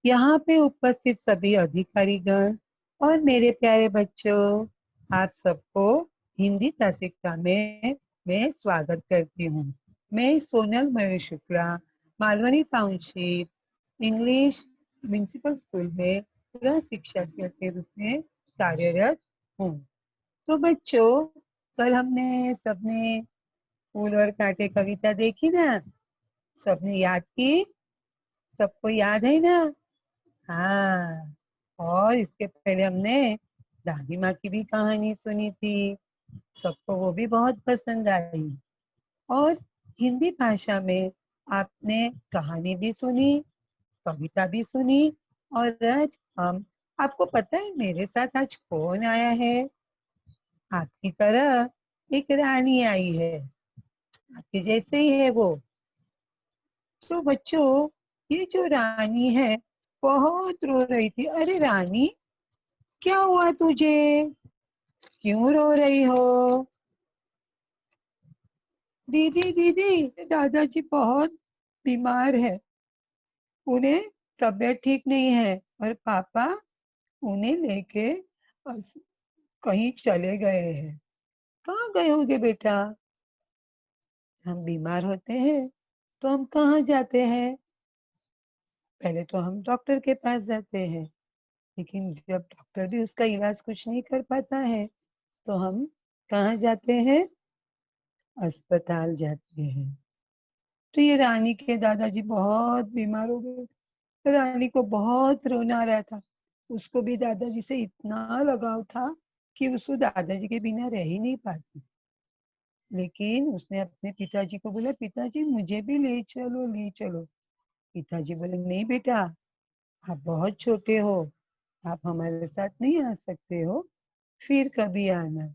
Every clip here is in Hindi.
यहाँ पे उपस्थित सभी अधिकारीगण और मेरे प्यारे बच्चों, आप सबको हिंदी तासिका में मैं स्वागत करती हूँ। मैं Sonal Mayur Shukla, Malvani township English municipal school में पूरा शिक्षक के रूप में कार्यरत हूँ। तो बच्चों, कल हमने सबने फूल और कांटे कविता देखी ना? सबने याद की? सबको याद है ना? हाँ, और इसके पहले हमने दादी माँ की भी कहानी सुनी थी। सबको वो भी बहुत पसंद आई। और हिंदी भाषा में आपने कहानी भी सुनी, कविता भी सुनी। और आज हम, आपको पता है मेरे साथ आज कौन आया है? आपकी तरह एक रानी आई है, आपके जैसे ही है वो। तो बच्चों, ये जो रानी है बहुत रो रही थी। अरे रानी, क्या हुआ तुझे? क्यों रो रही हो? दीदी दीदी, दादाजी बहुत बीमार है, उन्हें तबीयत ठीक नहीं है और पापा उन्हें लेके कहीं चले गए हैं। कहाँ गए होगे बेटा? हम बीमार होते हैं तो हम कहाँ जाते हैं? पहले तो हम डॉक्टर के पास जाते हैं, लेकिन जब डॉक्टर भी उसका इलाज कुछ नहीं कर पाता है तो हम कहाँ जाते हैं? अस्पताल जाते हैं। तो ये रानी के दादाजी बहुत बीमार हो गए। रानी को बहुत रोना आ रहा था। उसको भी दादाजी से इतना लगाव था कि उसको दादाजी के बिना रह ही नहीं पाती। लेकिन उसने अपने पिताजी को बोला, पिताजी मुझे भी ले चलो ले चलो। पिताजी बोले, नहीं बेटा, आप बहुत छोटे हो, आप हमारे साथ नहीं आ सकते हो, फिर कभी आना।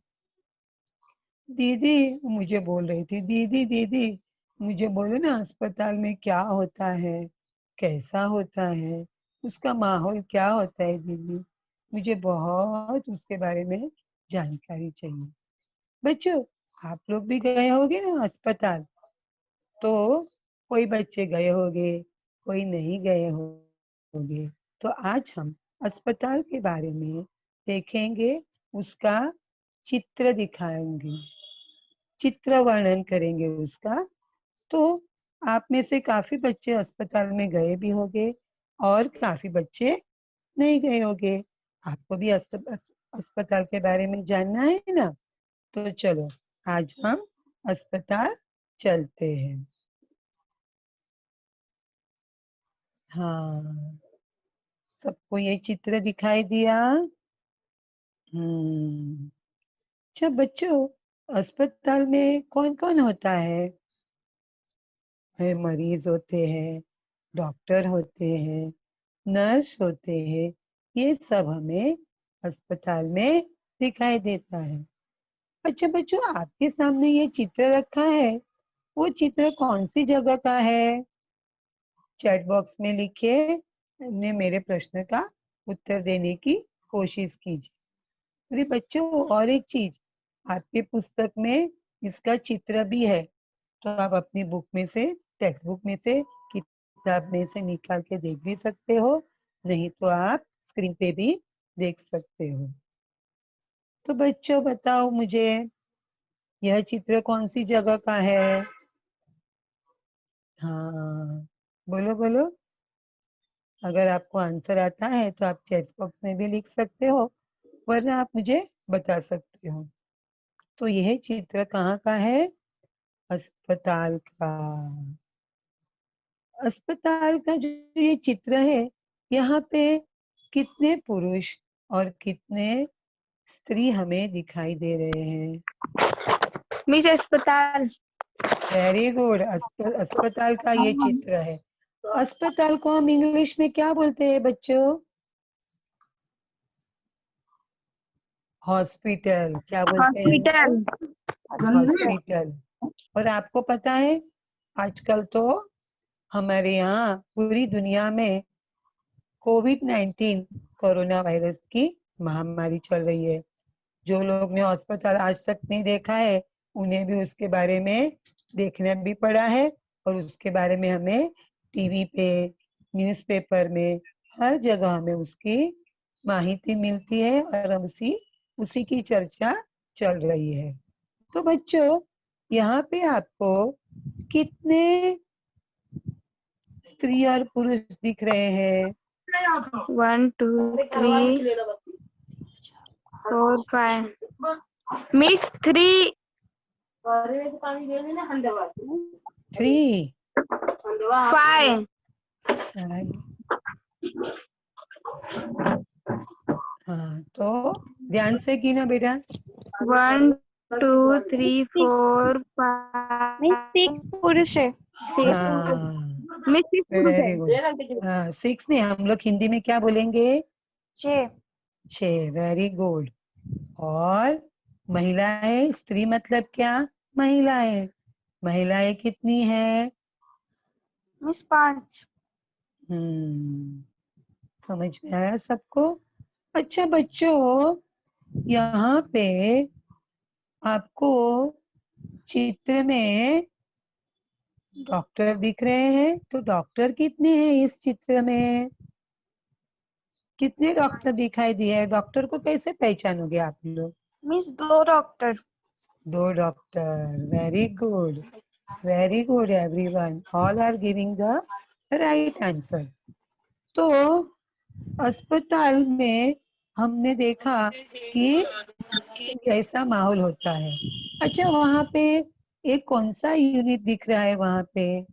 दीदी मुझे बोल रही थी, दीदी दीदी मुझे बोलो ना, अस्पताल में क्या होता है, कैसा होता है, उसका माहौल क्या होता है दीदी, मुझे बहुत उसके बारे में जानकारी चाहिए। बच्चों, आप लोग भी गए होगे ना अस्पताल? तो कोई बच्चे गए होंगे, कोई नहीं गए होंगे। तो आज हम अस्पताल के बारे में देखेंगे, उसका चित्र दिखाएंगे, चित्र वर्णन करेंगे उसका। तो आप में से काफी बच्चे अस्पताल में गए भी होंगे और काफी बच्चे नहीं गए होंगे। आपको भी अस्पताल के बारे में जानना है ना? तो चलो, आज हम अस्पताल चलते हैं। हाँ, सबको ये चित्र दिखाई दिया? अच्छा बच्चों, अस्पताल में कौन कौन होता है? मरीज होते हैं, डॉक्टर होते हैं, नर्स होते हैं। ये सब हमें अस्पताल में दिखाई देता है। अच्छा बच्चों, आपके सामने ये चित्र रखा है, वो चित्र कौन सी जगह का है? चैट बॉक्स में लिखिए, ने मेरे प्रश्न का उत्तर देने की कोशिश कीजिए। अरे बच्चों, और एक चीज, आपके पुस्तक में इसका चित्र भी है, तो आप अपनी बुक में से, टेक्स्ट बुक में से, किताब में से निकाल के देख भी सकते हो, नहीं तो आप स्क्रीन पे भी देख सकते हो। तो बच्चों बताओ मुझे, यह चित्र कौन सी जगह का है? हाँ, बोलो बोलो। अगर आपको आंसर आता है तो आप चैट बॉक्स में भी लिख सकते हो, वरना आप मुझे बता सकते हो। तो यह चित्र कहाँ का है? अस्पताल का। अस्पताल का जो ये चित्र है, यहाँ पे कितने पुरुष और कितने स्त्री हमें दिखाई दे रहे हैं? मिस अस्पताल। Very good. अस्पताल का ये चित्र है। तो अस्पताल को हम इंग्लिश में क्या बोलते हैं बच्चों? हॉस्पिटल। क्या बोलते हैं हम हॉस्पिटल। लोग? हॉस्पिटल। और आपको पता है, आजकल तो हमारे यहाँ पूरी दुनिया में कोविड-19 कोरोना वायरस की महामारी चल रही है। जो लोग ने अस्पताल आज तक नहीं देखा है, उन्हें भी उसके बारे में देखना भी पड़ा है, और उसके बारे में हमें टीवी पे, न्यूज़पेपर में हर जगह हमें उसकी माहिती मिलती है और हम उसी की चर्चा चल रही है। तो बच्चों, यहाँ पे आपको कितने स्त्री और पुरुष दिख रहे हैं? 1 2 3 4 5 मिस 3 3 5 हाँ, तो ध्यान से गिनो बेटा। 1 2 3 4 5 6 पुरुष है। हाँ, मिस 6 पुरुष वेरी है। गुड। हाँ, 6 नहीं, हम लोग हिंदी में क्या बोलेंगे? 6 6। Very good. और महिलाएं, स्त्री मतलब क्या? महिलाएं। महिलाएं कितनी है? मिस 5 समझ में आया सबको? अच्छा बच्चों, यहाँ पे आपको चित्र में डॉक्टर दिख रहे हैं। तो डॉक्टर कितने हैं इस चित्र में? कितने डॉक्टर दिखाई दिए? डॉक्टर को कैसे पहचानोगे आप लोग? Miss 2 doctor. 2 doctor. Very good, very good everyone, all are giving the right answer. तो अस्पताल में हमने देखा कि कैसा माहौल होता है। अच्छा, वहाँ पे एक कौन सा यूनिट दिख रहा है? वहाँ पे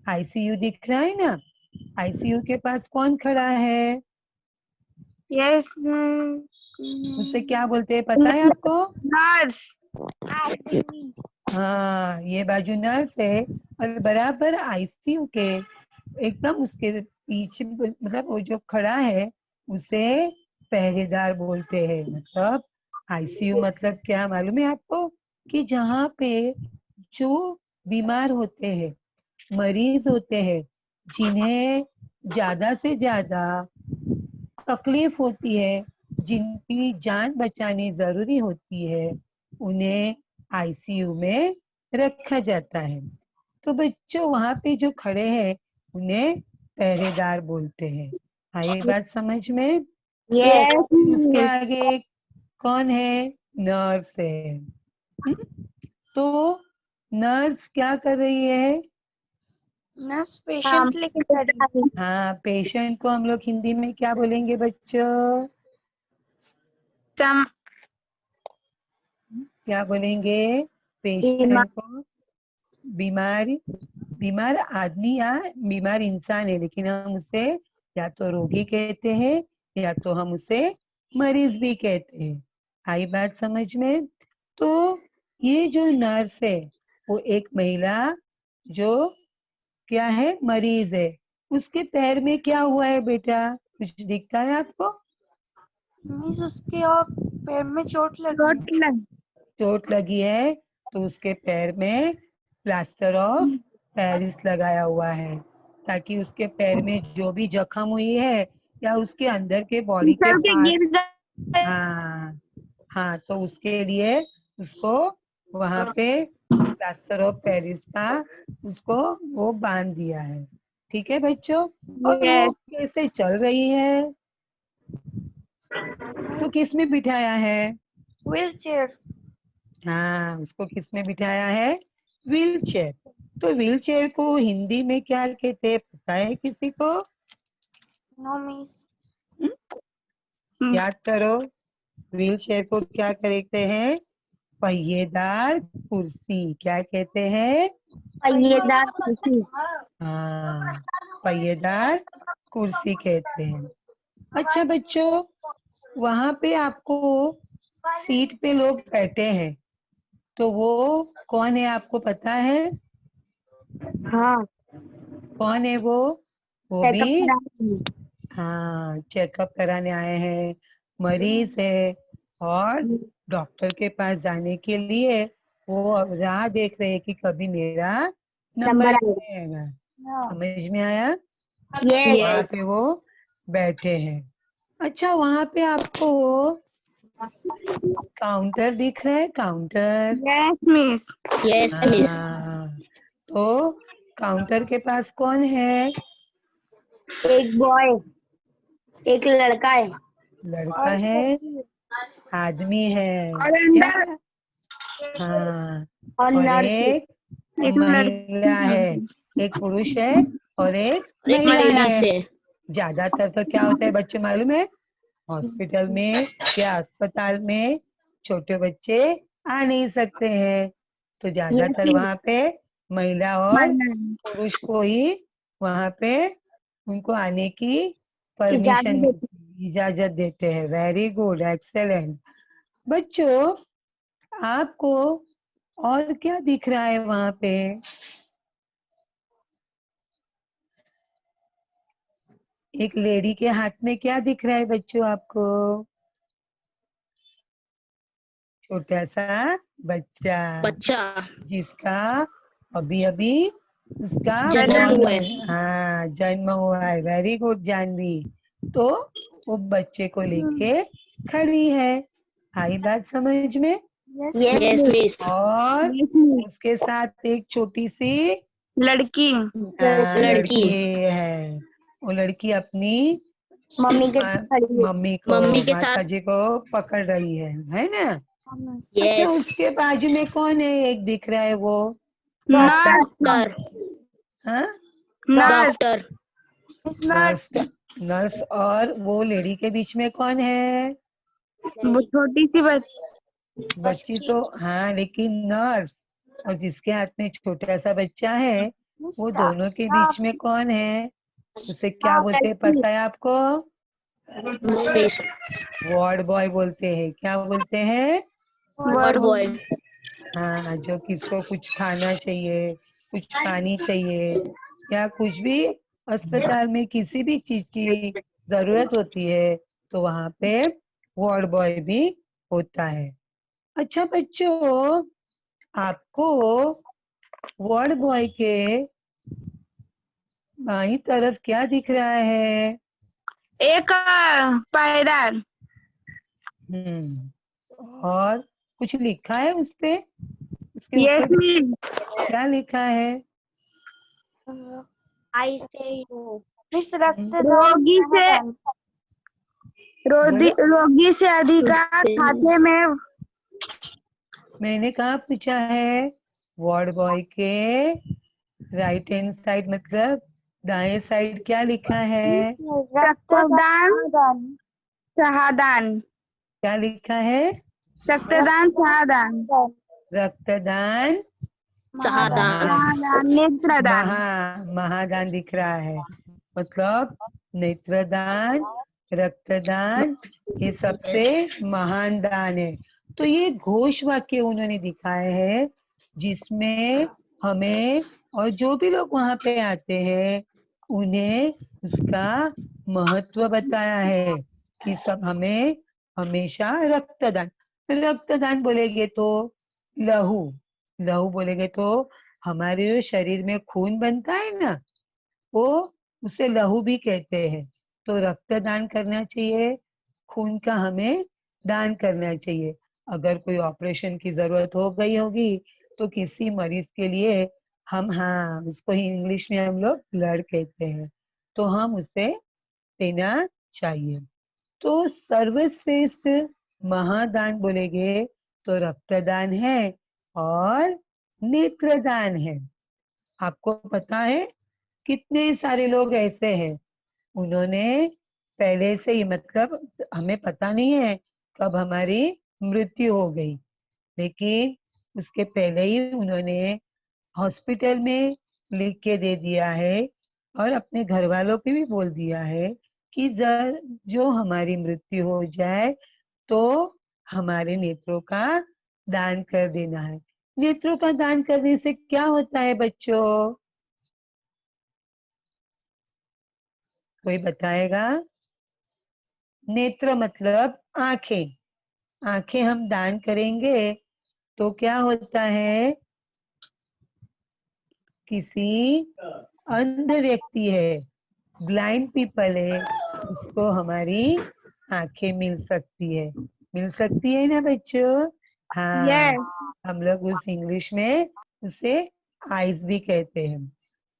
आईसीयू दिख रहा है ना? आईसीयू के पास कौन खड़ा है? यस उसे क्या बोलते हैं पता है आपको? नर्स। हाँ, ये बाजू नर्स है और बराबर आईसीयू के एकदम उसके पीछे, मतलब वो जो खड़ा है उसे पहरेदार बोलते हैं। मतलब आईसीयू मतलब क्या मालूम है आपको? कि जहाँ पे जो बीमार होते हैं, मरीज होते हैं, जिन्हें ज्यादा से ज्यादा तकलीफ होती है, जिनकी जान बचानी जरूरी होती है, उन्हें आईसीयू में रखा जाता है। तो बच्चों, वहां पे जो खड़े हैं उन्हें पहरेदार बोलते हैं। आई बात समझ में? उसके यस आगे कौन है? नर्स है। तो नर्स क्या कर रही है? नर्स पेशेंट लेके जा रही है। हाँ, पेशेंट को हम लोग हिंदी में क्या बोलेंगे बच्चों? क्या बोलेंगे पेशेंट को? बीमारी, बीमार आदमी या बीमार इंसान है, लेकिन हम उसे या तो रोगी कहते हैं या तो हम उसे मरीज भी कहते हैं। आई बात समझ में? तो ये जो नर्स है वो एक महिला जो क्या है? मरीज है। उसके पैर में क्या हुआ है बेटा? कुछ दिखता है आपको? मिस उसके और पैर में चोट लगी है। चोट लगी है, तो उसके पैर में प्लास्टर ऑफ पेरिस लगाया हुआ है, ताकि उसके पैर में जो भी जख्म हुई है या उसके अंदर के बॉडी के चल के गिर पार्ट, जाए। हाँ हाँ, तो उसके लिए उसको वहां पे प्लास्टर ऑफ पेरिस का उसको वो बांध दिया है। ठीक है बच्चों? और वो यस कैसे चल रही है? उसको किस में बिठाया है? Wheel chair. हाँ, उसको किस में बिठाया है? Wheel chair. तो व्हील चेयर को हिंदी में क्या कहते हैं पता है किसी को? No miss. याद करो, व्हील चेयर को क्या कहते हैं? पहिएदार कुर्सी। क्या कहते हैं? पहिएदार कुर्सी। हाँ, पहिएदार कुर्सी कहते हैं। अच्छा बच्चों, वहां पे आपको सीट पे लोग बैठे हैं, तो वो कौन है आपको पता है? हाँ कौन है वो? वो भी, चेकअप कराने। हाँ, चेकअप कराने आए हैं, मरीज है और डॉक्टर के पास जाने के लिए वो अब राह देख रहे हैं कि कभी मेरा नंबर नंबर आएगा। आएगा। समझ में आया? वहां यस पे वो बैठे हैं। अच्छा, वहां पे आपको काउंटर दिख रहा है? Counter, yes miss. Yes miss. हाँ, तो काउंटर के पास कौन है? एक बॉय। एक लड़का है लड़का है, आदमी है, और क्या अंदर है? हाँ, और और नर्स एक एक महिला है, लड़की एक पुरुष है और एक और एक महिला महिला है। से ज्यादातर तो क्या होता है बच्चे मालूम है, हॉस्पिटल में या अस्पताल में छोटे बच्चे आ नहीं सकते हैं, तो ज्यादातर वहां पे महिला और पुरुष को ही वहां पे उनको आने की परमिशन, इजाजत देते हैं। Very good, excellent. बच्चों, आपको और क्या दिख रहा है वहां पे? एक लेडी के हाथ में क्या दिख रहा है बच्चों आपको? छोटा सा बच्चा, बच्चा जिसका अभी अभी उसका जन्म हुआ है। हाँ, जन्म हुआ है। Very good Janvi. तो वो बच्चे को लेके खड़ी है। आई बात समझ में? Yes miss. और उसके साथ एक छोटी सी लड़की लड़की है। वो लड़की अपनी मम्मी के मम्मी को, मम्मी के माता साथ जी को पकड़ रही है ना? अच्छा, यस उसके बाजू में कौन है? एक दिख रहा है वो, डॉक्टर हाँ, डॉक्टर नर्स। नर्स और वो लेडी के बीच में कौन है? वो छोटी सी बच्ची तो हाँ, लेकिन नर्स और जिसके हाथ में छोटा सा बच्चा है, वो दोनों के बीच में कौन है? उसे क्या बोलते हैं पता है आपको? मिस वार्ड बॉय बोलते हैं। क्या बोलते हैं? वार्ड बॉय हाँ, जो किसको कुछ खाना चाहिए, कुछ पानी चाहिए या कुछ भी अस्पताल में किसी भी चीज की जरूरत होती है, तो वहां पे वार्ड बॉय भी होता है। अच्छा बच्चों, आपको वार्ड बॉय के बाईं तरफ क्या दिख रहा है? एक पायदान और कुछ लिखा है उस पे? उसके ऊपर क्या लिखा है? रोगी से रोगी से अधिकार खाते में मैंने कहा पूछा है? वार्ड बॉय के राइट हैंड साइड मतलब दाएं साइड क्या लिखा है? रक्तदान शहादान क्या लिखा है? रक्तदान शहादान रक्तदान शहादान नेत्रदान महादान दिख रहा है। मतलब नेत्रदान, रक्तदान, ये सबसे महान दान है। तो ये घोष वाक्य उन्होंने दिखाए हैं, जिसमें हमें और जो भी लोग वहां पे आते हैं उन्हें उसका महत्व बताया है कि सब हमें हमेशा रक्तदान बोलेंगे तो लहू लहू बोलेंगे तो हमारे जो शरीर में खून बनता है ना, वो उसे लहू भी कहते हैं। तो रक्तदान करना चाहिए, खून का हमें दान करना चाहिए। अगर कोई ऑपरेशन की जरूरत हो गई होगी तो किसी मरीज के लिए हम, हाँ, उसको ही इंग्लिश में हम लोग ब्लड कहते हैं, तो हम उसे देना चाहिए। तो सर्वश्रेष्ठ महादान बोलेंगे तो रक्तदान है और नेत्रदान है। आपको पता है कितने सारे लोग ऐसे हैं, उन्होंने पहले से ही, मतलब हमें पता नहीं है कब हमारी मृत्यु हो गई, लेकिन उसके पहले ही उन्होंने हॉस्पिटल में लिख के दे दिया है और अपने घर वालों पे भी बोल दिया है कि जो हमारी मृत्यु हो जाए तो हमारे नेत्रों का दान कर देना है। नेत्रों का दान करने से क्या होता है बच्चों? कोई बताएगा? नेत्र मतलब आंखें। आंखें हम दान करेंगे तो क्या होता है? किसी अंध व्यक्ति है, ब्लाइंड पीपल है, उसको हमारी आंखें मिल सकती है ना बच्चों? हाँ, हम लोग उस इंग्लिश में उसे आईज भी कहते हैं।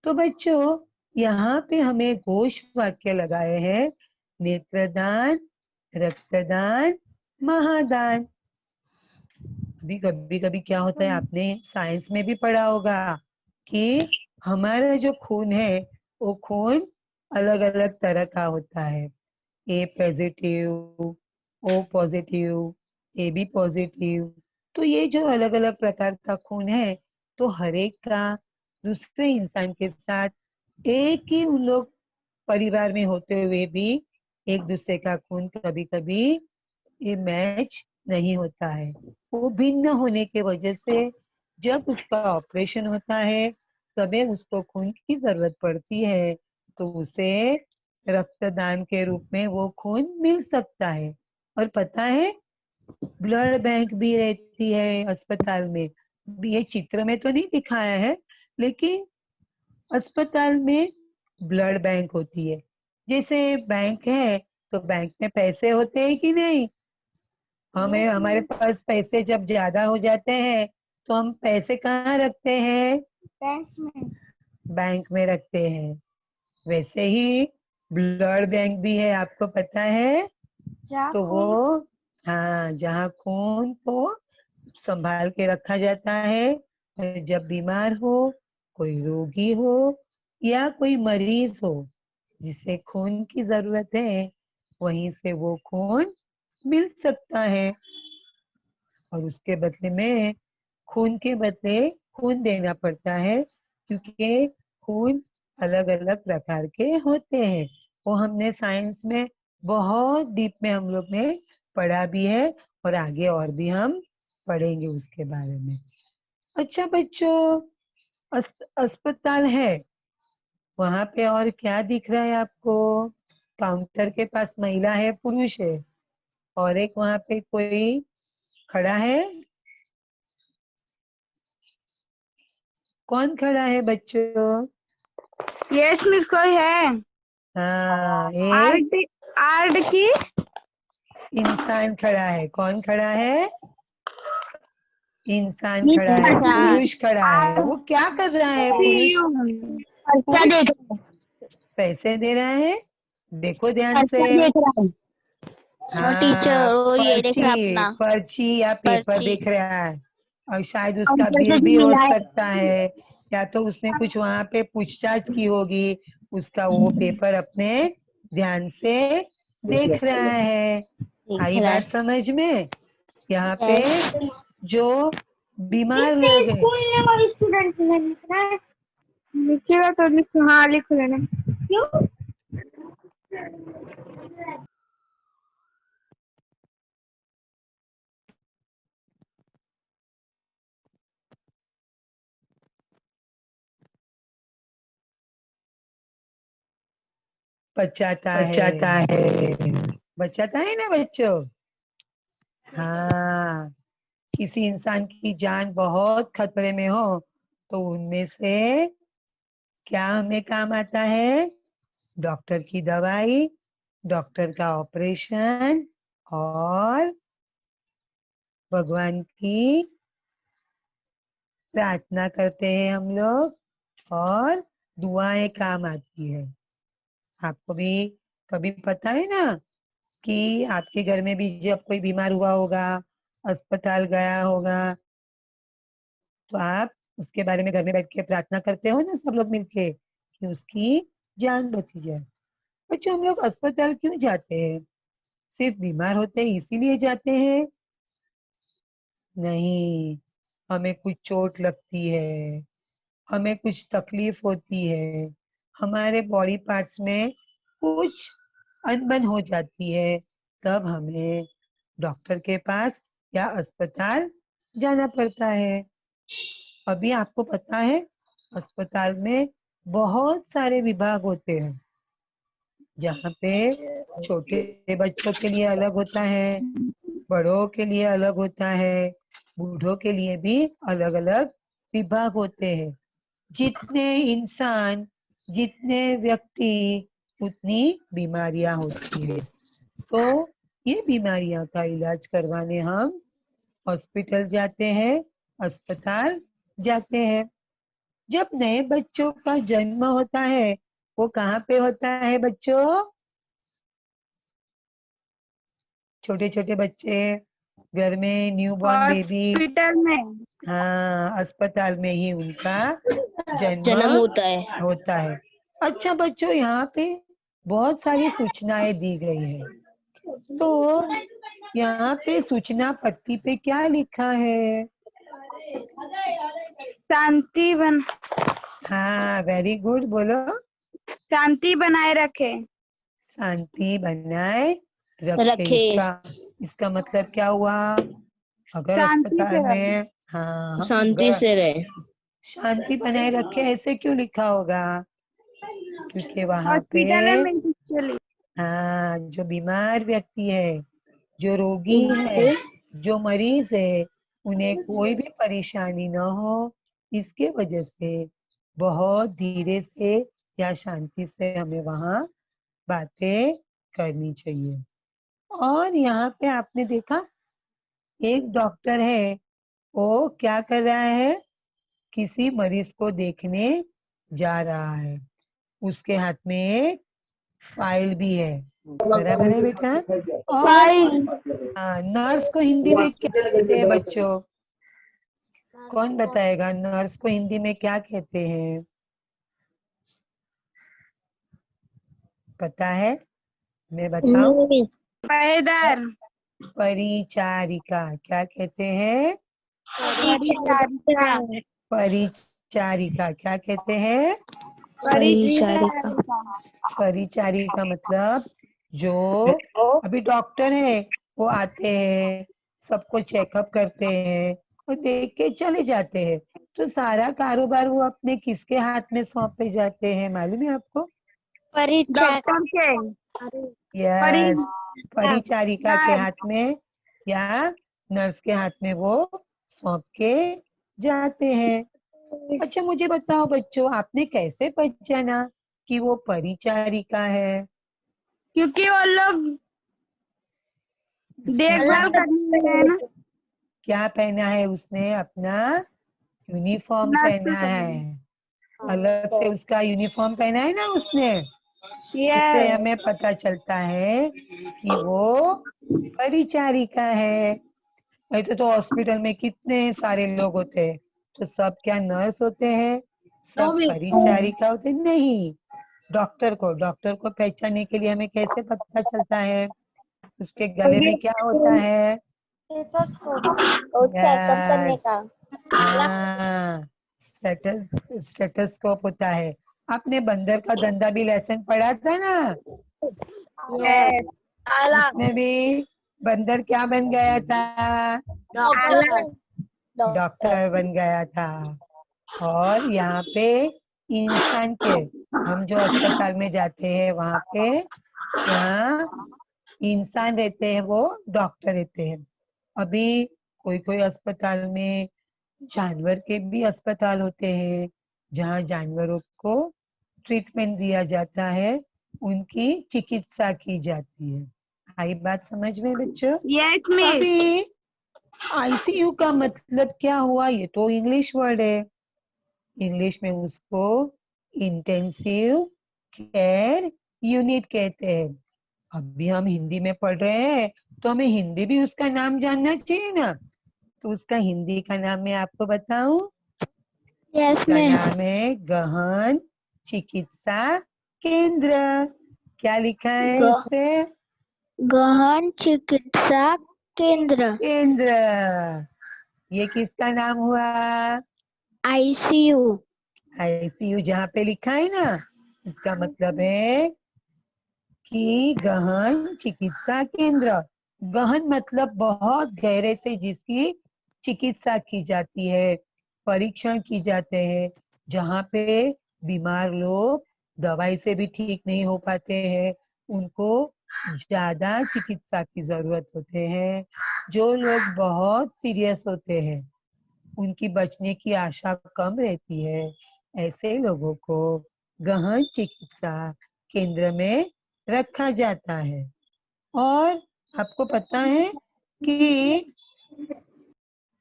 तो बच्चों, यहाँ पे हमें घोष वाक्य लगाए हैं नेत्रदान, रक्तदान, महादान। भी कभी कभी क्या होता है, आपने साइंस में भी पढ़ा होगा कि हमारा जो खून है वो खून अलग अलग तरह का होता है। A positive, O positive, A B positive. तो ये जो अलग अलग प्रकार का खून है, तो हर एक का दूसरे इंसान के साथ एक ही उन लोग परिवार में होते हुए भी एक दूसरे का खून कभी कभी ये मैच नहीं होता है। वो भिन्न होने के वजह से जब उसका ऑपरेशन होता है तभी उसको खून की जरूरत पड़ती है, तो उसे रक्तदान के रूप में वो खून मिल सकता है। और पता है, ब्लड बैंक भी रहती है अस्पताल में। ये चित्र में तो नहीं दिखाया है, लेकिन अस्पताल में ब्लड बैंक होती है। जैसे बैंक है तो बैंक में पैसे होते हैं कि नहीं? हमारे पास पैसे जब ज्यादा हो जाते हैं तो हम पैसे कहाँ रखते हैं? बैंक में। बैंक में रखते हैं। वैसे ही ब्लड बैंक भी है, आपको पता है? तो वो, हाँ, जहाँ खून को संभाल के रखा जाता है, और जब बीमार हो, कोई रोगी हो या कोई मरीज हो जिसे खून की जरूरत है, वहीं से वो खून मिल सकता है। और उसके बदले में खून के बदले खून देना पड़ता है, क्योंकि खून अलग अलग प्रकार के होते हैं। वो हमने साइंस में बहुत डीप में हम लोग ने पढ़ा भी है, और आगे और भी हम पढ़ेंगे उसके बारे में। अच्छा बच्चों, अस्पताल है, वहां पे और क्या दिख रहा है आपको? काउंटर के पास महिला है, पुरुष है, और एक वहां पे कोई खड़ा है। कौन खड़ा है बच्चों? यस मिस, कोई है। हाँ, एक आर्ट आर्ट की इंसान खड़ा है। कौन खड़ा है? इंसान खड़ा है, पुरुष खड़ा है। वो क्या कर रहा है पुरुष? पुरुष पैसे दे रहा है। देखो ध्यान से। वो हाँ, टीचर वो ये देख रहा पर्ची अपना पर्ची या पेपर पर्ची। देख रहा है, और शायद उसका बिल भी हो सकता है, या तो उसने कुछ वहां पे पूछताछ की होगी। उसका वो पेपर अपने ध्यान से देख रहा है। देख आई रहा बात समझ में? यहाँ पे है। जो बीमार लोग हैं, लिखेगा तो लिखो, हाँ लिख लेना। क्यों? बचाता बचाता है ना बच्चों? हाँ, किसी इंसान की जान बहुत खतरे में हो तो उनमें से क्या हमें काम आता है? डॉक्टर की दवाई, डॉक्टर का ऑपरेशन, और भगवान की प्रार्थना करते हैं हम लोग, और दुआएं काम आती है। आपको भी कभी पता है ना कि आपके घर में भी जब कोई बीमार हुआ होगा, अस्पताल गया होगा, तो आप उसके बारे में घर में बैठ के प्रार्थना करते हो ना, सब लोग मिलके, कि उसकी जान बची जाए। बच्चों, हम लोग अस्पताल क्यों जाते हैं? सिर्फ बीमार होते हैं इसीलिए जाते हैं? नहीं, हमें कुछ चोट लगती है, हमें कुछ तकलीफ होती है, हमारे बॉडी पार्ट्स में कुछ अनबन हो जाती है, तब हमें डॉक्टर के पास या अस्पताल जाना पड़ता है। अभी आपको पता है, अस्पताल में बहुत सारे विभाग होते हैं, जहाँ पे छोटे बच्चों के लिए अलग होता है, बड़ों के लिए अलग होता है, बूढ़ों के लिए भी अलग अलग विभाग होते हैं। जितने इंसान, जितने व्यक्ति, उतनी बीमारियां होती है। तो ये बीमारियां का इलाज करवाने हम हॉस्पिटल जाते हैं, अस्पताल जाते हैं। जब नए बच्चों का जन्म होता है, वो कहाँ पे होता है बच्चों? छोटे छोटे बच्चे घर में न्यू बॉर्न बेबी, हॉस्पिटल में। हाँ अस्पताल में ही उनका जन्म जन्म होता है। होता है। अच्छा बच्चों, यहाँ पे बहुत सारी सूचनाएं दी गई है, तो यहाँ पे सूचना पट्टी पे क्या लिखा है? शांति बन हाँ वेरी गुड, बोलो। शांति बनाए रखे। शांति बनाए रखे। रखे। इसका मतलब क्या हुआ? अगर शांति अस्पताल से रहे। में, हाँ शांति अगर से रहे। शांति बनाए रखे, ऐसे क्यों लिखा होगा? क्योंकि वहां पे हॉस्पिटल में एक्चुअली हाँ जो बीमार व्यक्ति है, जो रोगी है, जो मरीज है, उन्हें कोई भी परेशानी न हो, इसके वजह से बहुत धीरे से या शांति से हमें वहां बातें करनी चाहिए। और यहाँ पे आपने देखा एक डॉक्टर है, वो क्या कर रहा है? किसी मरीज को देखने जा रहा है। उसके हाथ में एक फाइल भी है, बराबर है बेटा? और नर्स को हिंदी में क्या कहते हैं बच्चों? कौन बताएगा नर्स को हिंदी में क्या कहते हैं? पता है? मैं बताऊं? पहरेदार। परिचारिका। क्या कहते हैं? परिचारिका। परिचारिका। क्या कहते हैं? परिचारिका। परिचारिका मतलब जो अभी डॉक्टर है, वो आते हैं, सबको चेकअप करते हैं और देख के चले जाते हैं। तो सारा कारोबार वो अपने किसके हाथ में सौंपे जाते हैं, मालूम है आपको? डॉक्टर के। यस, परिचारिका के हाथ में या नर्स के हाथ में वो सौंप के जाते हैं। अच्छा मुझे बताओ बच्चों, आपने कैसे पहचाना कि वो परिचारिका है? क्योंकि वो लोग देखभाल करने हैं ना। क्या पहना है उसने? अपना यूनिफॉर्म पहना है, अलग से उसका यूनिफॉर्म पहना है ना उसने, इससे हमें पता चलता है कि वो परिचारिका है। ऐसे तो हॉस्पिटल में कितने सारे लोग होते हैं, तो सब क्या नर्स होते हैं? सब परिचारिका होते नहीं। डॉक्टर को पहचानने के लिए हमें कैसे पता चलता है? उसके गले में क्या होता है? चेकअप करने का। हाँ, स्टेथोस्कोप होता है। आपने बंदर का धंधा भी लेसन पढ़ा था ना? उसमें भी बंदर क्या बन गया था? डॉक्टर बन गया था। और यहाँ पे इंसान के, हम जो अस्पताल में जाते हैं वहां पे यहाँ इंसान रहते हैं, वो डॉक्टर रहते हैं। अभी कोई कोई अस्पताल में जानवर के भी अस्पताल होते हैं, जहाँ जानवरों को ट्रीटमेंट दिया जाता है, उनकी चिकित्सा की जाती है। आई बात समझ में बच्चों? Yes miss. अभी आईसीयू का मतलब क्या हुआ? ये तो इंग्लिश वर्ड है, इंग्लिश में उसको इंटेंसिव केयर यूनिट कहते हैं। अभी हम हिंदी में पढ़ रहे हैं, तो हमें हिंदी भी उसका नाम जानना चाहिए ना। तो उसका हिंदी का नाम मैं आपको बताऊं? उसका नाम है गहन चिकित्सा केंद्र। क्या लिखा है इस पे? गहन चिकित्सा केंद्र। केंद्र। ये किसका नाम हुआ? आईसीयू। आईसीयू जहाँ पे लिखा है ना, इसका मतलब है कि गहन चिकित्सा केंद्र। गहन मतलब बहुत गहरे से जिसकी चिकित्सा की जाती है, परीक्षण की जाते हैं, जहाँ पे बीमार लोग दवाई से भी ठीक नहीं हो पाते हैं, उनको ज्यादा चिकित्सा की जरूरत होते हैं। जो लोग बहुत सीरियस होते हैं, उनकी बचने की आशा कम रहती है, ऐसे लोगों को गहन चिकित्सा केंद्र में रखा जाता है। और आपको पता है कि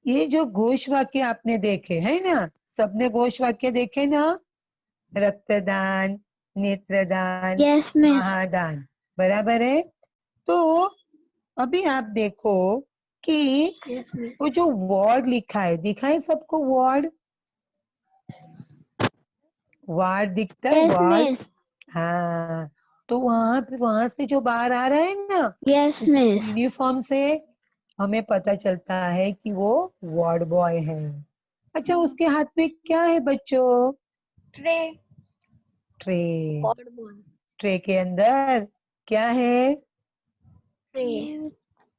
ये जो घोष वाक्य आपने देखे है ना, सबने घोष वाक्य देखे ना? रक्तदान, नेत्रदान, यस मिस। महादान, बराबर है। तो अभी आप देखो कि वो जो वार्ड लिखा है, दिखा है सबको? वार्ड, वार्ड दिखता है? Yes, ward, miss. हाँ। तो वहां से जो बाहर आ रहा है ना, Yes, उस miss. यूनिफॉर्म से हमें पता चलता है कि वो वार्ड बॉय है। अच्छा, उसके हाथ में क्या है बच्चों? Tray. Tray. Ward boy. Tray के अंदर क्या है? Tray.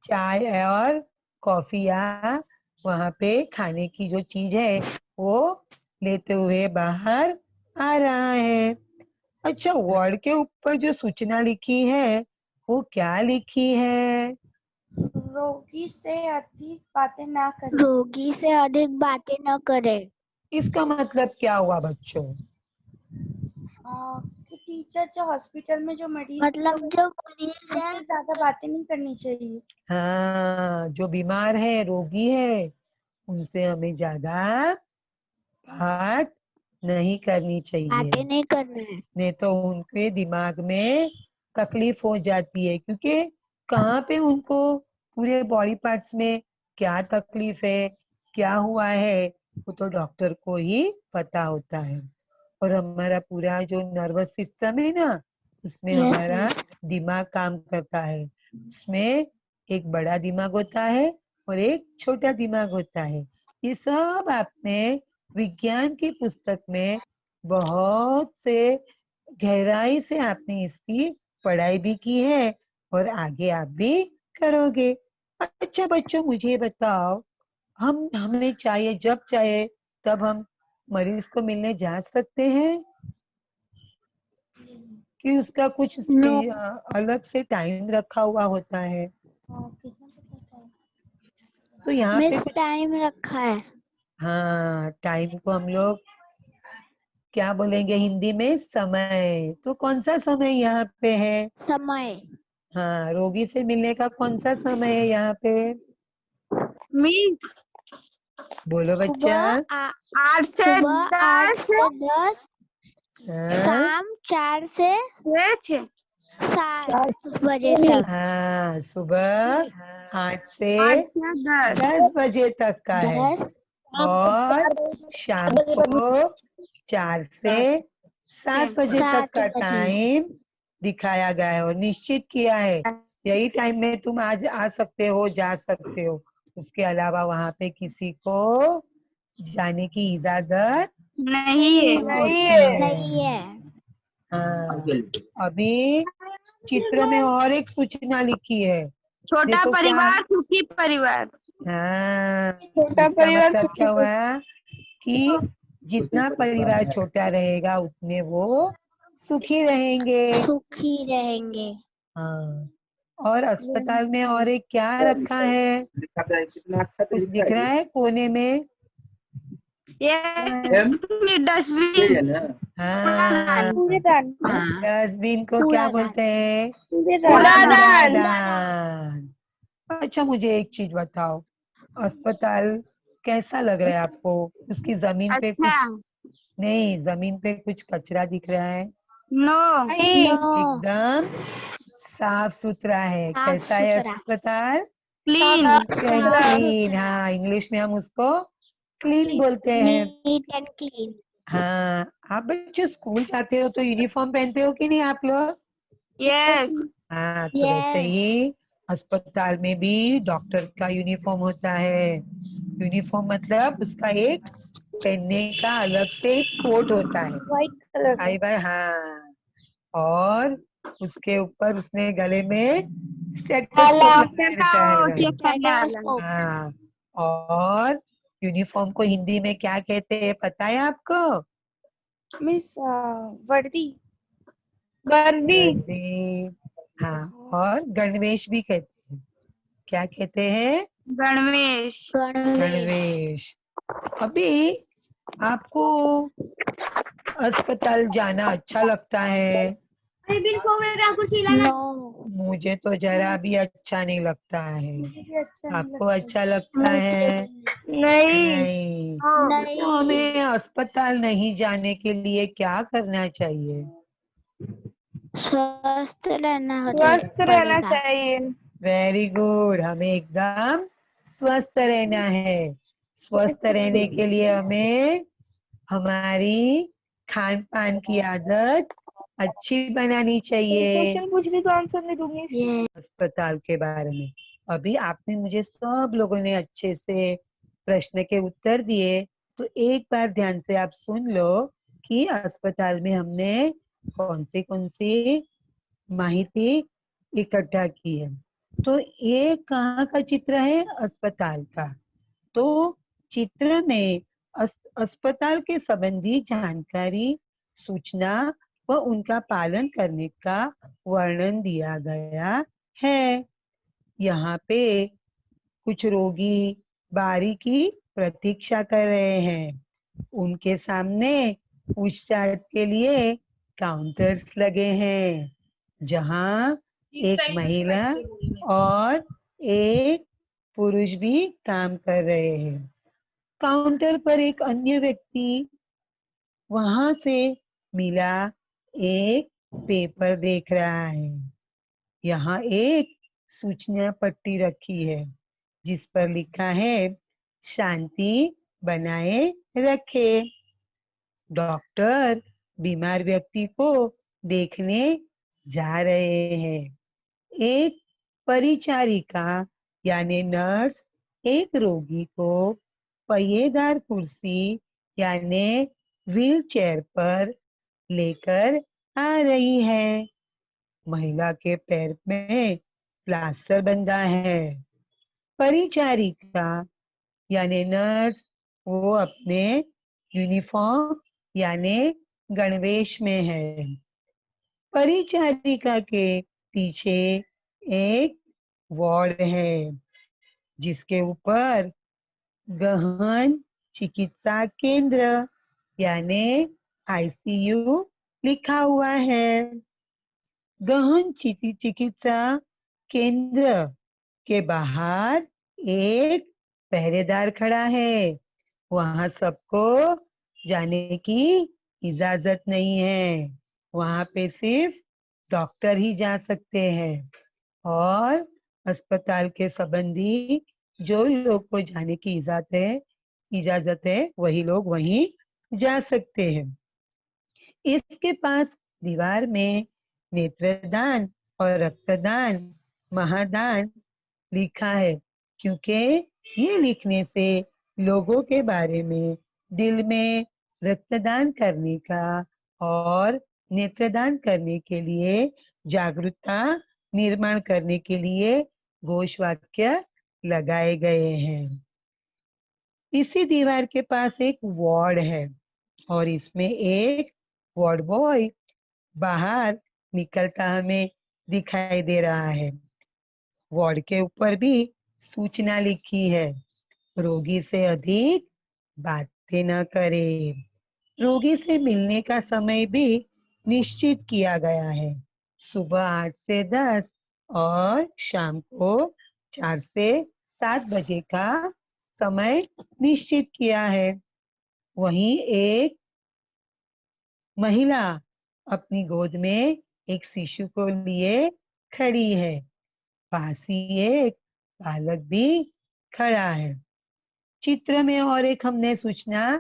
चाय और कॉफी या वहां पे खाने की जो चीज है वो लेते हुए बाहर आ रहा है। अच्छा, वार्ड के ऊपर जो सूचना लिखी है वो क्या लिखी है? रोगी से अधिक बातें ना करें। रोगी से अधिक बातें न करे। इसका मतलब क्या हुआ बच्चों? कि टीचर जो हॉस्पिटल में जो मरीज मतलब लोग जो मरीज है उनसे ज्यादा बातें नहीं करनी चाहिए। हाँ, जो बीमार है, रोगी है, उनसे हमें ज्यादा बात नहीं करनी चाहिए, बातें नहीं करना है। नहीं तो उनके दिमाग में तकलीफ हो जाती है। क्योंकि कहाँ पे उनको पूरे बॉडी पार्ट्स में क्या तकलीफ है, क्या हुआ है, वो तो डॉक्टर को ही पता होता है। और हमारा पूरा जो नर्वस सिस्टम है ना, उसमें Yes, हमारा miss. दिमाग काम करता है। उसमें एक बड़ा दिमाग होता है और एक छोटा दिमाग होता है। ये सब आपने विज्ञान की पुस्तक में बहुत से गहराई से आपने इसकी पढ़ाई भी की है और आगे आप भी करोगे। अच्छा बच्चों, मुझे बताओ, हमें चाहिए, जब चाहे तब हम मरीज को मिलने जा सकते हैं कि उसका कुछ No. अलग से टाइम रखा हुआ होता है? तो यहाँ पे मिस कुछ, टाइम रखा है। हाँ, टाइम को हम लोग क्या बोलेंगे हिंदी में? समय। तो कौन सा समय यहाँ पे है? समय। हाँ, रोगी से मिलने का कौन सा समय है यहाँ पे? मिस बोलो बच्चा। सुबह 8 से सुबह 8 10 से 10, हाँ, शाम 4 से 6 7 बजे तक। हाँ, सुबह 8 से 8 से 10 10 बजे तक का है 10 और शाम को 4 से 7 बजे तक 7 का बजे। टाइम दिखाया गया है और निश्चित किया है। यही टाइम में तुम आज आ सकते हो, जा सकते हो। उसके अलावा वहां पे किसी को जाने की इजाजत नहीं होती है। नहीं है। हाँ, अभी चित्र में और एक सूचना लिखी है, छोटा देखो क्या? परिवार सुखी परिवार। हाँ, छोटा इसका परिवार मतलब सुखी क्या हुआ कि जितना परिवार छोटा रहेगा उतने वो सुखी रहेंगे। सुखी रहेंगे। हाँ, और अस्पताल में और एक क्या रखा है? कुछ दिख रहा है कोने में? ये डस्टबिन। हाँ, कूड़ेदान। डस्टबिन को क्या कूड़ादान। बोलते हैं? कूड़ादान। कूड़ादान। अच्छा, मुझे एक चीज बताओ, अस्पताल कैसा लग रहा है आपको? उसकी जमीन पे अच्छा। कुछ नहीं, जमीन पे कुछ कचरा दिख रहा है? नो। नो। एकदम साफ सुथरा है। साफ कैसा है सुथरा। अस्पताल? क्लीन। क्लीन। हाँ, इंग्लिश में हम उसको क्लीन बोलते हैं। Neat and clean. हाँ, आप बच्चे स्कूल जाते हो तो यूनिफॉर्म पहनते हो कि नहीं आप लोग? यस। हाँ, तो वैसे यस। ही अस्पताल में भी डॉक्टर का यूनिफॉर्म होता है। यूनिफॉर्म मतलब उसका एक पहनने का अलग से एक कोट होता है। व्हाइट कलर का। भाई भाई, हाँ। और उसके ऊपर उसने गले में स्टेथोस्कोप लगाए रहता है। स्टेथोस्कोप। हाँ, और यूनिफॉर्म को हिंदी में क्या कहते हैं पता है आपको? मिस वर्दी। वर्दी। वर्दी। हाँ, और गणवेश भी कहते हैं। क्या कहते हैं? गणवेश। गणवेश। गणवेश। अभी आपको अस्पताल जाना अच्छा लगता है? नो। मुझे तो जरा भी अच्छा नहीं लगता है। मुझे भी अच्छा नहीं आपको लगता। अच्छा लगता मुझे है? नहीं। नहीं। तो नहीं। हमें अस्पताल नहीं जाने के लिए क्या करना चाहिए? स्वस्थ रहना स्वस्थ रहना पड़ेगा। चाहिए। Very good. हमें एकदम स्वस्थ रहना है। स्वस्थ रहने के लिए हमें हमारी खान पान की आदत अच्छी बनानी चाहिए। क्वेश्चन पूछ रही तो आंसर नहीं दूंगी। अस्पताल के बारे में अभी आपने मुझे सब लोगों ने अच्छे से प्रश्न के उत्तर दिए, तो एक बार ध्यान से आप सुन लो कि अस्पताल में हमने कौन सी माहिती इकट्ठा की है। तो ये कहाँ का चित्र है? अस्पताल का। तो चित्र में अस्पताल के संबंधी जानकारी, सूचना व उनका पालन करने का वर्णन दिया गया है। यहाँ पे कुछ रोगी बारी की प्रतीक्षा कर रहे हैं। उनके सामने उपचार के लिए काउंटर्स लगे हैं, जहाँ एक महिला और एक पुरुष भी काम कर रहे हैं। काउंटर पर एक अन्य व्यक्ति वहां से मिला एक पेपर देख रहा है। यहाँ एक सूचना पट्टी रखी है जिस पर लिखा है शांति बनाए रखे। डॉक्टर बीमार व्यक्ति को देखने जा रहे हैं। एक परिचारिका यानी नर्स एक रोगी को पहिएदार कुर्सी यानी व्हील चेयर पर लेकर आ रही है। महिला के पैर में प्लास्टर बंधा है। परिचारिका यानी नर्स वो अपने यूनिफॉर्म यानी गणवेश में है। परिचारिका के पीछे एक वार्ड है जिसके ऊपर गहन चिकित्सा केंद्र यानी आईसीयू लिखा हुआ है। गहन चिकित्सा केंद्र के बाहर एक पहरेदार खड़ा है। वहां सबको जाने की इजाजत नहीं है। वहां पे सिर्फ डॉक्टर ही जा सकते हैं और अस्पताल के संबंधी जो लोग को जाने की इजाजत है वही लोग वहीं जा सकते हैं। इसके पास दीवार में नेत्रदान और रक्तदान महादान लिखा है, क्योंकि ये लिखने से लोगों के बारे में दिल में रक्तदान करने का और नेत्रदान करने के लिए जागरूकता निर्माण करने के लिए घोष वाक्य लगाए गए हैं। इसी दीवार के पास एक वार्ड है और इसमें एक वार्ड बॉय बाहर निकलता हमें दिखाई दे रहा है। वार्ड के ऊपर भी सूचना लिखी है, रोगी से अधिक बातें न करें। रोगी से मिलने का समय भी निश्चित किया गया है, सुबह 8 से 10 और शाम को 4 से 7 बजे का समय निश्चित किया है। वहीं एक महिला अपनी गोद में एक शिशु को लिए खड़ी है। पास ही एक बालक भी खड़ा है। चित्र में और एक हमने सूचना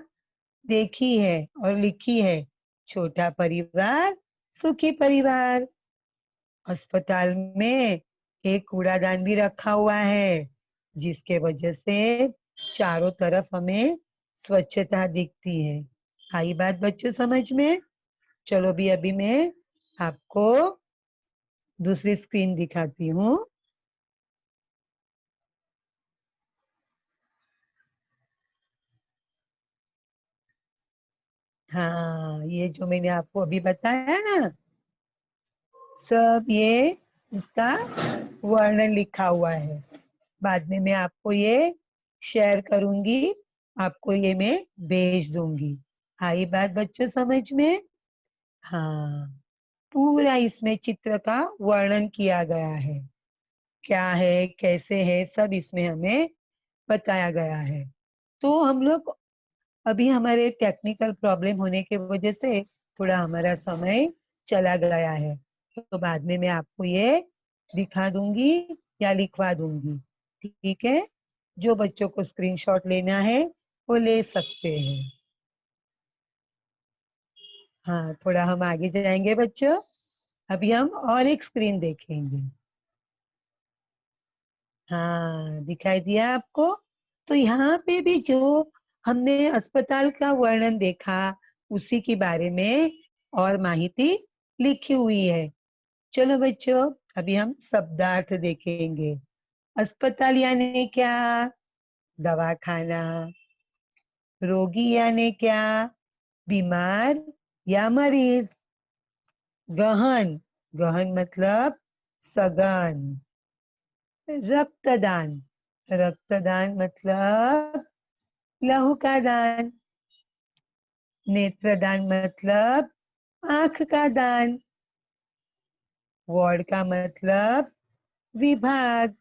देखी है और लिखी है, छोटा परिवार सुखी परिवार। अस्पताल में एक कूड़ादान भी रखा हुआ है जिसके वजह से चारों तरफ हमें स्वच्छता दिखती है। आई बात बच्चों समझ में? चलो भी अभी मैं आपको दूसरी स्क्रीन दिखाती हूँ। हाँ, ये जो मैंने आपको अभी बताया ना, सब ये इसका वर्णन लिखा हुआ है। बाद में मैं आपको ये शेयर करूंगी, आपको ये मैं भेज दूंगी। आई बात बच्चों समझ में? हाँ, पूरा इसमें चित्र का वर्णन किया गया है, क्या है कैसे है सब इसमें हमें बताया गया है। तो हम लोग अभी हमारे टेक्निकल प्रॉब्लम होने की वजह से थोड़ा हमारा समय चला गया है, तो बाद में मैं आपको ये दिखा दूंगी या लिखवा दूंगी, ठीक है। जो बच्चों को स्क्रीनशॉट लेना है वो ले सकते हैं। हाँ, थोड़ा हम आगे जाएंगे बच्चों। अभी हम और एक स्क्रीन देखेंगे। हाँ, दिखाई दिया आपको? तो यहाँ पे भी जो हमने अस्पताल का वर्णन देखा उसी के बारे में और माहिती लिखी हुई है। चलो बच्चों, अभी हम शब्दार्थ देखेंगे। अस्पताल यानी क्या? दवाखाना। रोगी यानी क्या? बीमार या मरीज। गहन, गहन मतलब सघन। रक्तदान, रक्तदान मतलब लहू का दान। नेत्रदान मतलब आंख का दान। वार्ड का मतलब विभाग।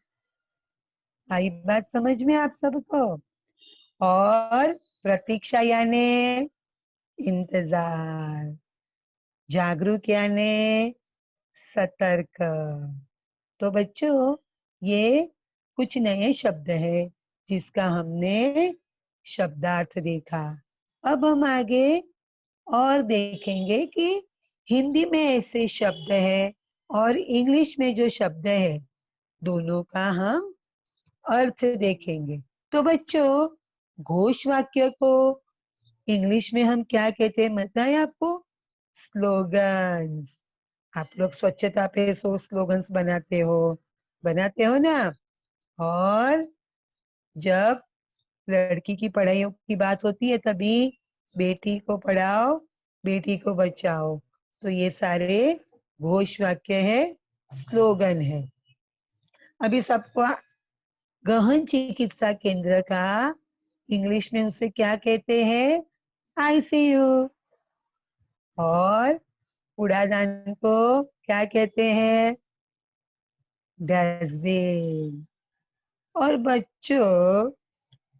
आई बात समझ में आप सबको? और प्रतीक्षा यानी इंतजार। जागरूक यानी सतर्क। तो बच्चों, ये कुछ नए शब्द है जिसका हमने शब्दार्थ देखा। अब हम आगे और देखेंगे कि हिंदी में ऐसे शब्द है और इंग्लिश में जो शब्द है दोनों का हम अर्थ देखेंगे। तो बच्चों, घोष वाक्य को इंग्लिश में हम क्या कहते हैं पता है आपको? स्लोगन्स। आप लोग स्वच्छता पे स्लोगन्स बनाते हो ना। और जब लड़की की पढ़ाइयों की बात होती है तभी बेटी को पढ़ाओ, बेटी को बचाओ। तो ये सारे घोष वाक्य है, स्लोगन है। अभी सबको गहन चिकित्सा केंद्र का इंग्लिश में उसे क्या कहते हैं? आईसीयू। और कूड़ादान को क्या कहते हैं? डस्टबिन। और बच्चों,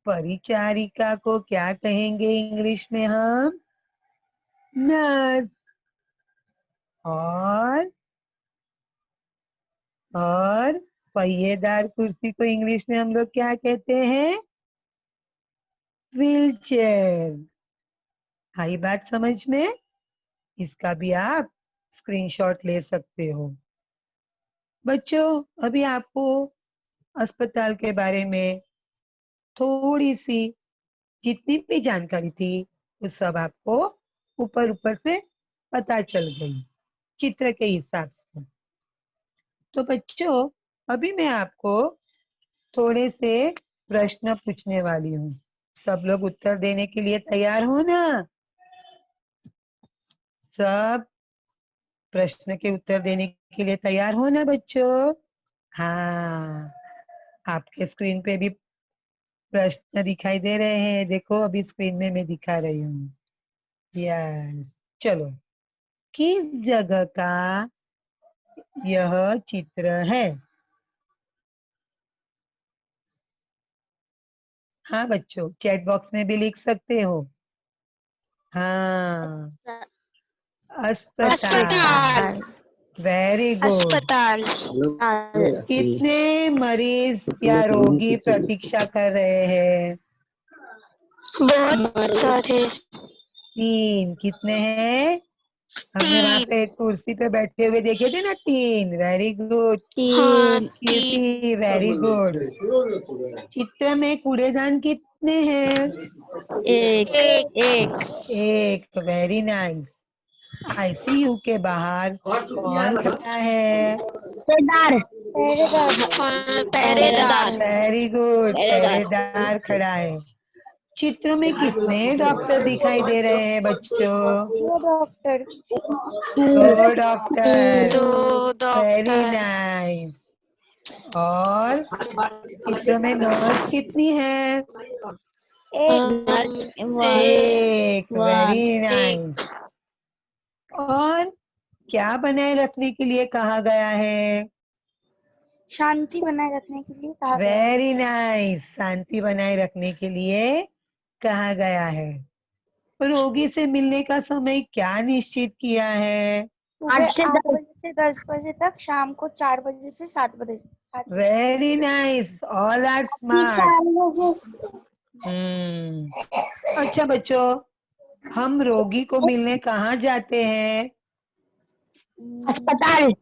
परिचारिका को क्या कहेंगे इंग्लिश में हम? नर्स। और पहिएदार कुर्सी को इंग्लिश में हम लोग क्या कहते हैं? Wheel chair. आई बात समझ में? इसका भी आप स्क्रीनशॉट ले सकते हो। बच्चों, अभी आपको अस्पताल के बारे में थोड़ी सी जितनी भी जानकारी थी वो सब आपको ऊपर ऊपर से पता चल गई चित्र के हिसाब से। तो बच्चों, अभी मैं आपको थोड़े से प्रश्न पूछने वाली हूँ। सब लोग उत्तर देने के लिए तैयार हो ना? सब प्रश्न के उत्तर देने के लिए तैयार हो ना बच्चों? हाँ, आपके स्क्रीन पे भी प्रश्न दिखाई दे रहे हैं। देखो, अभी स्क्रीन में मैं दिखा रही हूँ। यस, चलो। किस जगह का यह चित्र है? हाँ बच्चों, चैट बॉक्स में भी लिख सकते हो। हाँ, अस्पताल। Very good. अस्पताल। कितने मरीज या रोगी प्रतीक्षा कर रहे हैं? बहुत सारे। 3। कितने हैं? हमने वहां पे कुर्सी पे बैठे हुए देखे थे ना, 3। Very good. हाँ, कीर्ति, वेरी गुड। चित्र में कूड़ेदान कितने हैं? एक। एक। Very nice. आईसीयू के बाहर कौन खड़ा है? पहरेदार। वेरी गुड, पहरेदार खड़ा है। चित्र में कितने डॉक्टर दिखाई दे रहे हैं बच्चों? 2 डॉक्टर। दो वेरी डॉक्टर। नाइस। और चित्र में नर्स कितनी है? एक। Very nice. और क्या बनाए रखने के लिए कहा गया है? शांति बनाए रखने के लिए कहा गया है। Very nice. शांति बनाए रखने के लिए कहा गया है। रोगी से मिलने का समय क्या निश्चित किया है? 8 से 10 से 10 बजे तक, शाम को 4 बजे से 7 बजे। Very nice, all are smart. अच्छा बच्चों, हम रोगी को मिलने कहाँ जाते हैं? अस्पताल।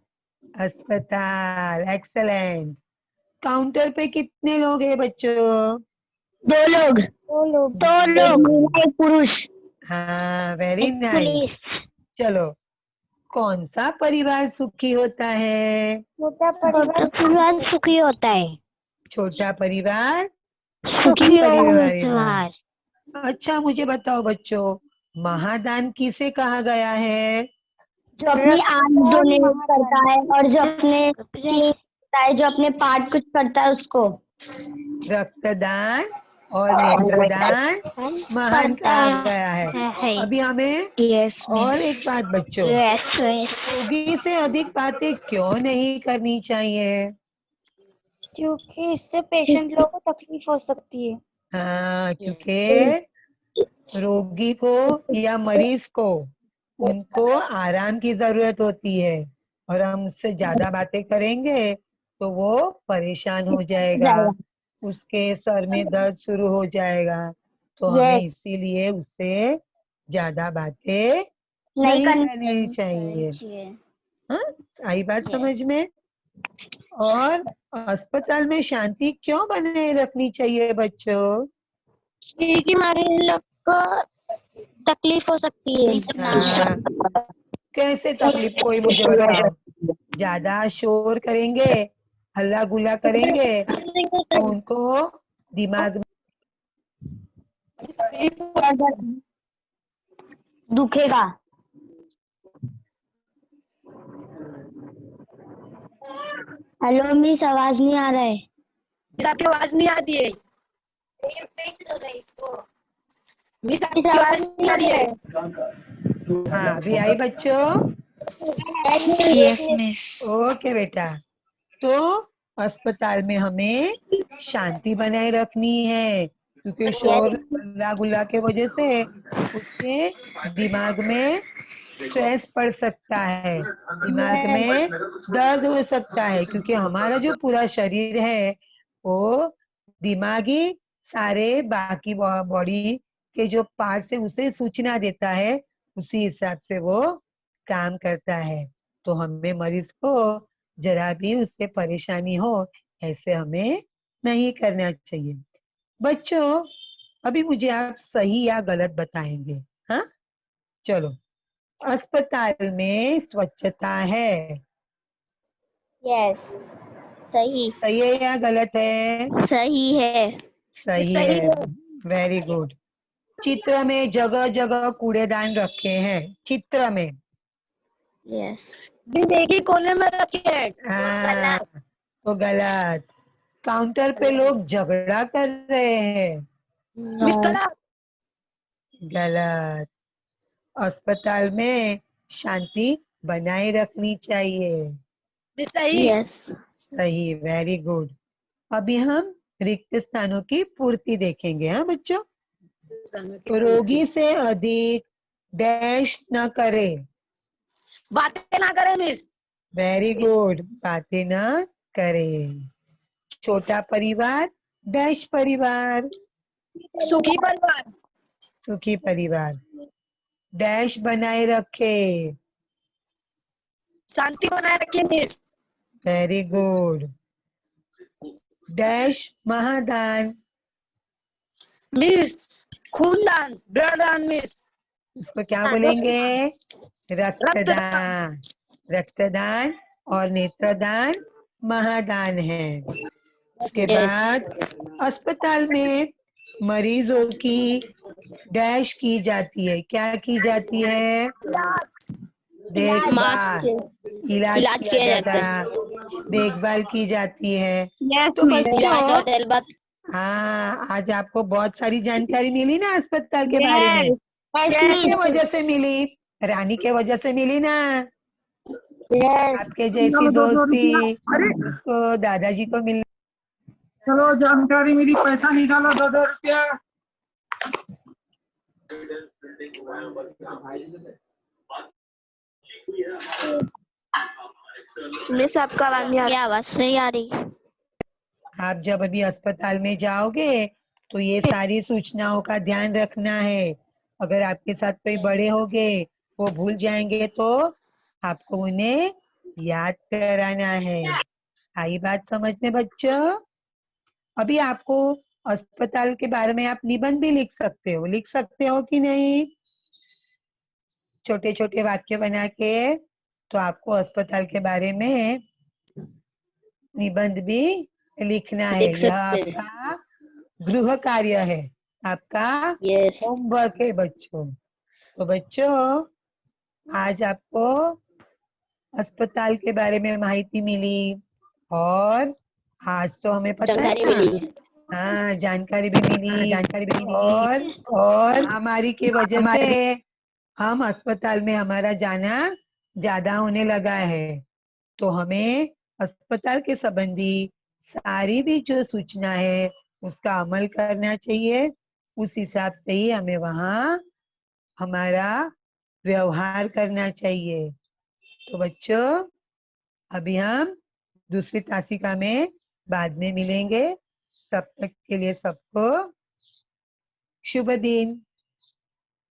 अस्पताल, एक्सेलेंट। काउंटर पे कितने लोग हैं बच्चों? 2 लोग। 2 लोग। 2 लोग, महिला एक पुरुष। हाँ, वेरी एक नाइस। पुलिस। चलो, कौन सा परिवार सुखी होता है? छोटा परिवार परिवार सुखी होता है। छोटा परिवार सुखी परिवार। अच्छा मुझे बताओ बच्चों, महादान किसे कहा गया है? जो अपनी आंख डोनेट करता है और जो अपने पार्ट कुछ करता है उसको रक्तदान और नेत्रदान महान कहा गया है। अभी हमें और एक बात बच्चों, रोगी से अधिक बातें क्यों नहीं करनी चाहिए? क्योंकि इससे पेशेंट लोगों को तकलीफ हो सकती है। हाँ, क्योंकि रोगी को या मरीज को उनको आराम की जरूरत होती है और हम उससे ज्यादा बातें करेंगे तो वो परेशान हो जाएगा, उसके सर में दर्द शुरू हो जाएगा। तो हमें इसीलिए उससे ज्यादा बातें नहीं करनी चाहिए। हाँ, आई बात समझ में? और अस्पताल में शांति क्यों बनाए रखनी चाहिए बच्चों? क्योंकि मरीज लोग को तकलीफ हो सकती है। हाँ, कैसे तकलीफ, कोई मुझे बताओ। ज्यादा शोर करेंगे, हल्ला गुल्ला करेंगे तो उनको दिमाग में दुखेगा। हेलो मिस, आवाज नहीं आ रहा है। मिस आपकी आवाज नहीं आती है। मिस आपकी आवाज नहीं आ रही है। हाँ, अभी आई बच्चों? Yes miss. ओके बेटा, तो अस्पताल में हमें शांति बनाए रखनी है क्योंकि शोर हल्ला गुल्ला के वजह से उसके दिमाग में स्ट्रेस पड़ सकता है, दिमाग में दर्द हो सकता है, क्योंकि हमारा जो पूरा शरीर है वो दिमागी सारे बाकी बॉडी के जो पार्ट है उसे सूचना देता है, उसी हिसाब से वो काम करता है। तो हमें मरीज को जरा भी उससे परेशानी हो ऐसे हमें नहीं करना चाहिए। बच्चों, अभी मुझे आप सही या गलत बताएंगे। हाँ, चलो, अस्पताल में स्वच्छता है, यस, सही। सही है या गलत है? सही है। सही है, वेरी गुड। चित्र में जगह जगह कूड़ेदान रखे हैं, चित्र में। यस। एक ही कोने में रखे हैं। हाँ, तो गलत। काउंटर पे लोग झगड़ा कर रहे हैं, मिस करा। गलत। अस्पताल में शांति बनाए रखनी चाहिए, मिस सही। यस। सही, वेरी गुड। अभी हम रिक्त स्थानों की पूर्ति देखेंगे। हाँ बच्चों, रोगी से अधिक डैश न करे। बातें ना करें मिस। वेरी गुड, बातें न करे। छोटा परिवार डैश परिवार, सुखी परिवार। सुखी परिवार। डैश बनाए रखे, शांति बनाए रखिए मिस। Very good. डैश महादान, मिस खूनदान, ब्लड दान मिस। उसको क्या बोलेंगे? रक्तदान। रक्तदान। रक्तदान और नेत्रदान महादान है। उसके बाद अस्पताल में मरीजों की डैश की जाती है, क्या की जाती है? देखभाल, इलाज किया जाता है, देखभाल की जाती है। तो बच्चों, हाँ, आज आपको बहुत सारी जानकारी मिली ना अस्पताल के बारे में। किसके वजह से मिली? रानी के वजह से मिली ना। आपके जैसी दोस्ती उसको दादाजी को मिल। चलो जानकारी मिली, पैसा निकालो 2-2 रुपया। मिस आपका आवाज नहीं आ क्या आवाज नहीं आ रही? आप जब अभी अस्पताल में जाओगे तो ये सारी सूचनाओं का ध्यान रखना है। अगर आपके साथ कोई बड़े होंगे वो भूल जाएंगे तो आपको उन्हें याद कराना है। आई बात समझ में बच्चों? अभी आपको अस्पताल के बारे में आप निबंध भी लिख सकते हो कि नहीं? छोटे छोटे वाक्य बना के तो आपको अस्पताल के बारे में निबंध भी लिखना है। यह आपका गृह कार्य है, आपका होमवर्क है बच्चों। तो बच्चों आज आपको अस्पताल के बारे में माहिती मिली और आज तो हमें पता है ना, हाँ जानकारी भी मिली और महामारी की वजह से हम अस्पताल में हमारा जाना ज्यादा होने लगा है। तो हमें अस्पताल के संबंधी सारी भी जो सूचना है उसका अमल करना चाहिए। उस हिसाब से ही हमें वहाँ हमारा व्यवहार करना चाहिए। तो बच्चों अभी हम दूसरी तासिका में बाद में मिलेंगे। तब तक के लिए सबको शुभ दिन।